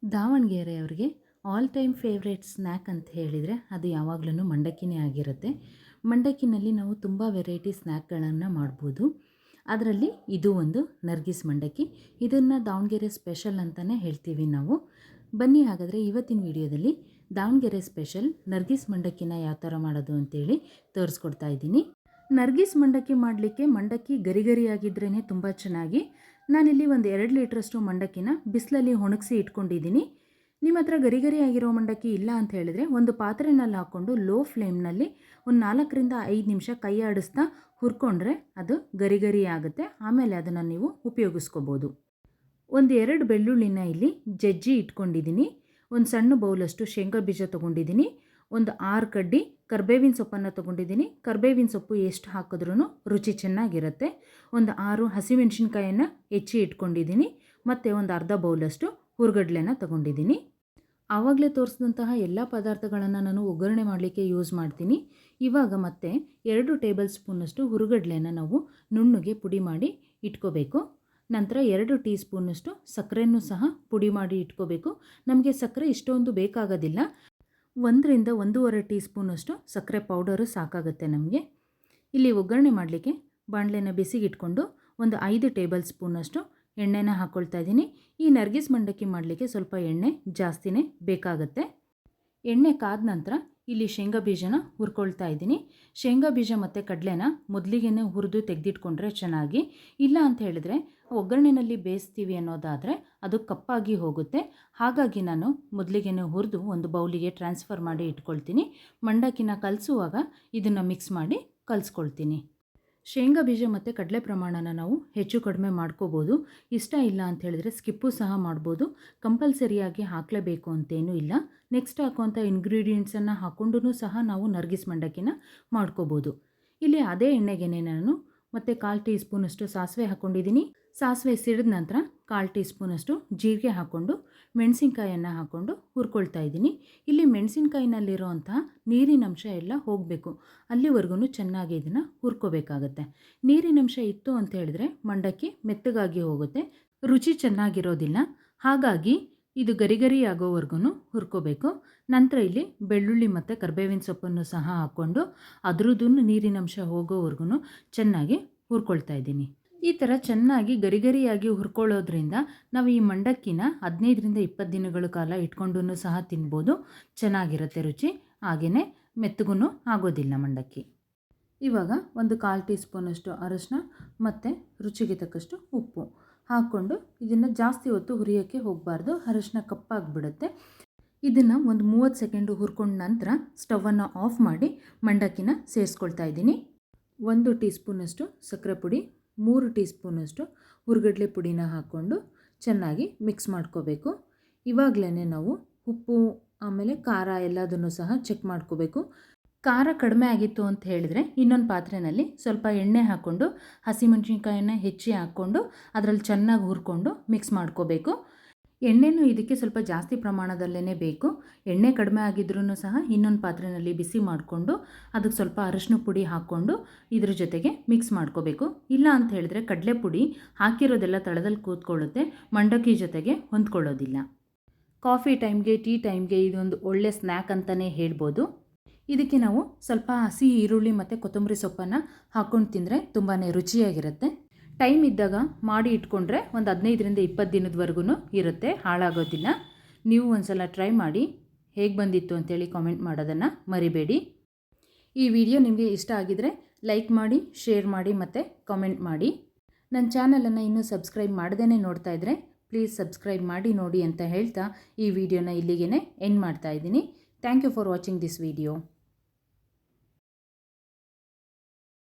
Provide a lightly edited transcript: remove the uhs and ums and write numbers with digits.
ದಾವಣಗೆರೆಯವರಿಗೆ all time favourite snack ಅಂತ ಹೇಳಿದರೆ ಅದು ಯಾವಾಗಲೂ ಮಂಡಕ್ಕಿನೇ ಆಗಿರುತ್ತೆ. ಮಂಡಕ್ಕಿನಲ್ಲಿ ನಾವು ತುಂಬ ವೆರೈಟಿ ಸ್ನ್ಯಾಕ್ಗಳನ್ನು ಮಾಡ್ಬೋದು. ಅದರಲ್ಲಿ ಇದು ಒಂದು ನರ್ಗಿಸ್ ಮಂಡಕ್ಕಿ. ಇದನ್ನು ದಾವಣಗೆರೆ ಸ್ಪೆಷಲ್ ಅಂತಲೇ ಹೇಳ್ತೀವಿ ನಾವು. ಬನ್ನಿ ಹಾಗಾದರೆ ಇವತ್ತಿನ ವಿಡಿಯೋದಲ್ಲಿ ದಾವಣಗೆರೆ ಸ್ಪೆಷಲ್ ನರ್ಗಿಸ್ ಮಂಡಕ್ಕಿನ ಯಾವ ಥರ ಮಾಡೋದು ಅಂತೇಳಿ ತೋರಿಸ್ಕೊಡ್ತಾ ಇದ್ದೀನಿ. ನರ್ಗಿಸ್ ಮಂಡಕ್ಕಿ ಮಾಡಲಿಕ್ಕೆ ಮಂಡಕ್ಕಿ ಗರಿ ಗರಿಯಾಗಿದ್ರೇ ತುಂಬ ಚೆನ್ನಾಗಿ. ನಾನಿಲ್ಲಿ ಒಂದು 2 ಲೀಟ್ರಷ್ಟು ಮಂಡಕ್ಕಿನ ಬಿಸಿಲಲ್ಲಿ ಒಣಗಿಸಿ ಇಟ್ಕೊಂಡಿದ್ದೀನಿ. ನಿಮ್ಮ ಹತ್ರ ಗರಿ ಗರಿ ಆಗಿರೋ ಮಂಡಕ್ಕಿ ಇಲ್ಲ ಅಂತ ಹೇಳಿದ್ರೆ ಒಂದು ಪಾತ್ರೆನಲ್ಲಿ ಹಾಕ್ಕೊಂಡು ಲೋ ಫ್ಲೇಮ್ನಲ್ಲಿ ಒಂದು 4ರಿಂದ 5 ನಿಮಿಷ ಕೈ ಆಡಿಸ್ತಾ ಹುರ್ಕೊಂಡ್ರೆ ಅದು ಗರಿ ಗರಿ ಆಗುತ್ತೆ. ಆಮೇಲೆ ಅದನ್ನು ನೀವು ಉಪಯೋಗಿಸ್ಕೋಬೋದು. ಒಂದು 2 ಬೆಳ್ಳುಳ್ಳಿನ ಇಲ್ಲಿ ಜಜ್ಜಿ ಇಟ್ಕೊಂಡಿದ್ದೀನಿ. ಒಂದು ಸಣ್ಣ ಬೌಲಷ್ಟು ಶೇಂಗಾ ಬೀಜ ತೊಗೊಂಡಿದ್ದೀನಿ. ಒಂದು 6 ಕಡ್ಡಿ ಕರ್ಬೇವಿನ ಸೊಪ್ಪನ್ನು ತೊಗೊಂಡಿದ್ದೀನಿ. ಕರ್ಬೇವಿನ ಸೊಪ್ಪು ಎಷ್ಟು ಹಾಕಿದ್ರೂ ರುಚಿ ಚೆನ್ನಾಗಿರುತ್ತೆ. ಒಂದು 6 ಹಸಿಮೆಣಸಿನ್ಕಾಯನ್ನು ಹೆಚ್ಚಿ ಇಟ್ಕೊಂಡಿದ್ದೀನಿ. ಮತ್ತು ಒಂದು ಅರ್ಧ ಬೌಲಷ್ಟು ಹುರ್ಗಡ್ಲೆನ ತೊಗೊಂಡಿದ್ದೀನಿ. ಆವಾಗಲೇ ತೋರಿಸಿದಂತಹ ಎಲ್ಲ ಪದಾರ್ಥಗಳನ್ನು ನಾನು ಒಗ್ಗರಣೆ ಮಾಡಲಿಕ್ಕೆ ಯೂಸ್ ಮಾಡ್ತೀನಿ. ಇವಾಗ ಮತ್ತೆ 2 ಟೇಬಲ್ ಸ್ಪೂನಷ್ಟು ಹುರ್ಗಡ್ಲೆನ ನಾವು ನುಣ್ಣಗೆ ಪುಡಿ ಮಾಡಿ ಇಟ್ಕೋಬೇಕು. ನಂತರ 2 ಟೀ ಸ್ಪೂನಷ್ಟು ಸಕ್ಕರೆನೂ ಸಹ ಪುಡಿ ಮಾಡಿ ಇಟ್ಕೋಬೇಕು. ನಮಗೆ ಸಕ್ಕರೆ ಇಷ್ಟೊಂದು ಬೇಕಾಗೋದಿಲ್ಲ. 1ರಿಂದ 1.5 ಟೀ ಸ್ಪೂನಷ್ಟು ಸಕ್ಕರೆ ಪೌಡರು ಸಾಕಾಗುತ್ತೆ ನಮಗೆ. ಇಲ್ಲಿ ಒಗ್ಗರಣೆ ಮಾಡಲಿಕ್ಕೆ ಬಾಣಲೆನ ಬಿಸಿಗಿಟ್ಕೊಂಡು ಒಂದು 5 ಟೇಬಲ್ ಸ್ಪೂನಷ್ಟು ಎಣ್ಣೆನ ಹಾಕ್ಕೊಳ್ತಾ ಇದ್ದೀನಿ. ಈ ನರ್ಗಿಸ್ ಮಂಡಕ್ಕಿ ಮಾಡಲಿಕ್ಕೆ ಸ್ವಲ್ಪ ಎಣ್ಣೆ ಜಾಸ್ತಿನೇ ಬೇಕಾಗುತ್ತೆ. ಎಣ್ಣೆ ಕಾದ ನಂತರ ಇಲ್ಲಿ ಶೇಂಗಾ ಬೀಜನ ಹುರ್ಕೊಳ್ತಾ ಇದ್ದೀನಿ. ಶೇಂಗಾ ಬೀಜ ಮತ್ತು ಕಡಲೆನ ಮೊದಲಿಗೆ ಹುರಿದು ತೆಗೆದಿಟ್ಕೊಂಡ್ರೆ ಚೆನ್ನಾಗಿ. ಇಲ್ಲ ಅಂತ ಹೇಳಿದ್ರೆ ಒಗ್ಗರಣೆಯಲ್ಲಿ ಬೇಯಿಸ್ತೀವಿ ಅನ್ನೋದಾದರೆ ಅದು ಕಪ್ಪಾಗಿ ಹೋಗುತ್ತೆ. ಹಾಗಾಗಿ ನಾನು ಮೊದಲಿಗೆ ಹುರಿದು ಒಂದು ಬೌಲಿಗೆ ಟ್ರಾನ್ಸ್ಫರ್ ಮಾಡಿ ಇಟ್ಕೊಳ್ತೀನಿ. ಮಂಡಕ್ಕಿನ ಕಲಸುವಾಗ ಇದನ್ನು ಮಿಕ್ಸ್ ಮಾಡಿ ಕಲಿಸ್ಕೊಳ್ತೀನಿ. ಶೇಂಗಾ ಬೀಜ ಮತ್ತು ಕಡಲೆ ಪ್ರಮಾಣನ ನಾವು ಹೆಚ್ಚು ಕಡಿಮೆ ಮಾಡ್ಕೋಬೋದು. ಇಷ್ಟ ಇಲ್ಲ ಅಂತ ಹೇಳಿದ್ರೆ ಸ್ಕಿಪ್ಪು ಸಹ ಮಾಡ್ಬೋದು. ಕಂಪಲ್ಸರಿಯಾಗಿ ಹಾಕಲೇಬೇಕು ಅಂತೇನೂ ಇಲ್ಲ. ನೆಕ್ಸ್ಟ್ ಹಾಕುವಂಥ ಇಂಗ್ರೀಡಿಯೆಂಟ್ಸನ್ನು ಹಾಕ್ಕೊಂಡು ಸಹ ನಾವು ನರ್ಗಿಸ್ ಮಂಡಕ್ಕಿನ ಮಾಡ್ಕೋಬೋದು. ಇಲ್ಲಿ ಅದೇ ಎಣ್ಣೆಗೆ ನಾನು ಮತ್ತು 1/4 ಟೀ ಸ್ಪೂನಷ್ಟು ಸಾಸಿವೆ ಹಾಕ್ಕೊಂಡಿದ್ದೀನಿ. ಸಾಸಿವೆ ಸಿಡಿದ ನಂತರ 1/4 ಟೀ ಸ್ಪೂನಷ್ಟು ಜೀರಿಗೆ ಹಾಕ್ಕೊಂಡು ಮೆಣಸಿನ್ಕಾಯನ್ನು ಹಾಕ್ಕೊಂಡು ಹುರ್ಕೊಳ್ತಾ ಇದ್ದೀನಿ. ಇಲ್ಲಿ ಮೆಣಸಿನ್ಕಾಯಿನಲ್ಲಿರೋವಂಥ ನೀರಿನಂಶ ಎಲ್ಲ ಹೋಗಬೇಕು. ಅಲ್ಲಿವರೆಗೂ ಚೆನ್ನಾಗಿ ಇದನ್ನು ಹುರ್ಕೋಬೇಕಾಗತ್ತೆ. ನೀರಿನಂಶ ಇತ್ತು ಅಂತ ಹೇಳಿದ್ರೆ ಮಂಡಕ್ಕಿ ಮೆತ್ತಗಾಗಿ ಹೋಗುತ್ತೆ, ರುಚಿ ಚೆನ್ನಾಗಿರೋದಿಲ್ಲ. ಹಾಗಾಗಿ ಇದು ಗರಿ ಗರಿ ಆಗೋವರೆಗೂ ಹುರ್ಕೋಬೇಕು. ನಂತರ ಇಲ್ಲಿ ಬೆಳ್ಳುಳ್ಳಿ ಮತ್ತು ಕರ್ಬೇವಿನ ಸೊಪ್ಪನ್ನು ಸಹ ಹಾಕ್ಕೊಂಡು ಅದರದ್ದು ನೀರಿನಂಶ ಹೋಗೋವರೆಗೂ ಚೆನ್ನಾಗಿ ಹುರ್ಕೊಳ್ತಾ ಇದ್ದೀನಿ. ಈ ಥರ ಚೆನ್ನಾಗಿ ಗರಿ ಗರಿಯಾಗಿ ಹುರ್ಕೊಳ್ಳೋದ್ರಿಂದ ನಾವು ಈ ಮಂಡಕ್ಕಿನ 15ರಿಂದ 20 ದಿನಗಳ ಕಾಲ ಇಟ್ಕೊಂಡು ಸಹ ತಿನ್ಬೋದು. ಚೆನ್ನಾಗಿರುತ್ತೆ ರುಚಿ. ಹಾಗೆಯೇ ಮೆತ್ತಗೂ ಆಗೋದಿಲ್ಲ ಮಂಡಕ್ಕಿ. ಇವಾಗ ಒಂದು 1/4 ಟೀ ಸ್ಪೂನಷ್ಟು ಅರಶಿನ ಮತ್ತು ರುಚಿಗೆ ತಕ್ಕಷ್ಟು ಉಪ್ಪು ಹಾಕ್ಕೊಂಡು ಇದನ್ನು ಜಾಸ್ತಿ ಹೊತ್ತು ಹುರಿಯೋಕ್ಕೆ ಹೋಗಬಾರ್ದು. ಅರಶಿನ ಕಪ್ಪಾಗಿಬಿಡುತ್ತೆ. ಇದನ್ನು ಒಂದು 30 ಸೆಕೆಂಡು ಹುರ್ಕೊಂಡ ನಂತರ ಸ್ಟವನ್ನು ಆಫ್ ಮಾಡಿ ಮಂಡಕ್ಕಿನ ಸೇರಿಸ್ಕೊಳ್ತಾ ಇದ್ದೀನಿ. 1 ಟೀ ಸ್ಪೂನಷ್ಟು ಸಕ್ಕರೆ ಪುಡಿ, 3 ಟೀ ಸ್ಪೂನಷ್ಟು ಹುರ್ಗಡ್ಲೆ ಪುಡಿನ ಹಾಕ್ಕೊಂಡು ಚೆನ್ನಾಗಿ ಮಿಕ್ಸ್ ಮಾಡ್ಕೋಬೇಕು. ಇವಾಗಲೇ ನಾವು ಉಪ್ಪು ಆಮೇಲೆ ಖಾರ ಎಲ್ಲದನ್ನು ಸಹ ಚೆಕ್ ಮಾಡ್ಕೋಬೇಕು. ಖಾರ ಕಡಿಮೆ ಆಗಿತ್ತು ಅಂತ ಹೇಳಿದರೆ ಇನ್ನೊಂದು ಪಾತ್ರೆಯಲ್ಲಿ ಸ್ವಲ್ಪ ಎಣ್ಣೆ ಹಾಕ್ಕೊಂಡು ಹಸಿಮೆಣಸಿನ್ಕಾಯನ್ನು ಹೆಚ್ಚಿ ಹಾಕ್ಕೊಂಡು ಅದರಲ್ಲಿ ಚೆನ್ನಾಗಿ ಹುರ್ಕೊಂಡು ಮಿಕ್ಸ್ ಮಾಡ್ಕೋಬೇಕು. ಎಣ್ಣೆನೂ ಇದಕ್ಕೆ ಸ್ವಲ್ಪ ಜಾಸ್ತಿ ಪ್ರಮಾಣದಲ್ಲೇ ಬೇಕು. ಎಣ್ಣೆ ಕಡಿಮೆ ಆಗಿದ್ರೂ ಸಹ ಇನ್ನೊಂದು ಪಾತ್ರೆಯಲ್ಲಿ ಬಿಸಿ ಮಾಡಿಕೊಂಡು ಅದಕ್ಕೆ ಸ್ವಲ್ಪ ಅರಶಿನ ಪುಡಿ ಹಾಕ್ಕೊಂಡು ಇದ್ರ ಜೊತೆಗೆ ಮಿಕ್ಸ್ ಮಾಡ್ಕೋಬೇಕು. ಇಲ್ಲ ಅಂತ ಹೇಳಿದ್ರೆ ಕಡಲೆ ಪುಡಿ ಹಾಕಿರೋದೆಲ್ಲ ತಳದಲ್ಲಿ ಕೂತ್ಕೊಳ್ಳುತ್ತೆ, ಮಂಡಕ್ಕಿ ಜೊತೆಗೆ ಹೊಂದ್ಕೊಳ್ಳೋದಿಲ್ಲ. ಕಾಫಿ ಟೈಮ್ಗೆ, ಟೀ ಟೈಮ್ಗೆ ಇದೊಂದು ಒಳ್ಳೆ ಸ್ನ್ಯಾಕ್ ಅಂತಲೇ ಹೇಳ್ಬೋದು. ಇದಕ್ಕೆ ನಾವು ಸ್ವಲ್ಪ ಹಸಿ ಈರುಳ್ಳಿ ಮತ್ತು ಕೊತ್ತಂಬರಿ ಸೊಪ್ಪನ್ನು ಹಾಕ್ಕೊಂಡು ತಿಂದರೆ ತುಂಬಾ ರುಚಿಯಾಗಿರುತ್ತೆ. ಟೈಮ್ ಇದ್ದಾಗ ಮಾಡಿ ಇಟ್ಕೊಂಡ್ರೆ ಒಂದು 15ರಿಂದ 20 ದಿನದವರೆಗೂ ಇರುತ್ತೆ, ಹಾಳಾಗೋದಿಲ್ಲ. ನೀವು ಒಂದ್ಸಲ ಟ್ರೈ ಮಾಡಿ ಹೇಗೆ ಬಂದಿತ್ತು ಅಂತೇಳಿ ಕಾಮೆಂಟ್ ಮಾಡೋದನ್ನು ಮರಿಬೇಡಿ. ಈ ವಿಡಿಯೋ ನಿಮಗೆ ಇಷ್ಟ ಆಗಿದರೆ ಲೈಕ್ ಮಾಡಿ, ಶೇರ್ ಮಾಡಿ ಮತ್ತು ಕಾಮೆಂಟ್ ಮಾಡಿ. ನನ್ನ ಚಾನಲನ್ನು ಇನ್ನೂ ಸಬ್ಸ್ಕ್ರೈಬ್ ಮಾಡದೇ ನೋಡ್ತಾ ಇದ್ದರೆ ಪ್ಲೀಸ್ ಸಬ್ಸ್ಕ್ರೈಬ್ ಮಾಡಿ ನೋಡಿ ಅಂತ ಹೇಳ್ತಾ ಈ ವಿಡಿಯೋನ ಇಲ್ಲಿಗೆ ಎಂಡ್ ಮಾಡ್ತಾ ಇದ್ದೀನಿ. Thank you for watching this video.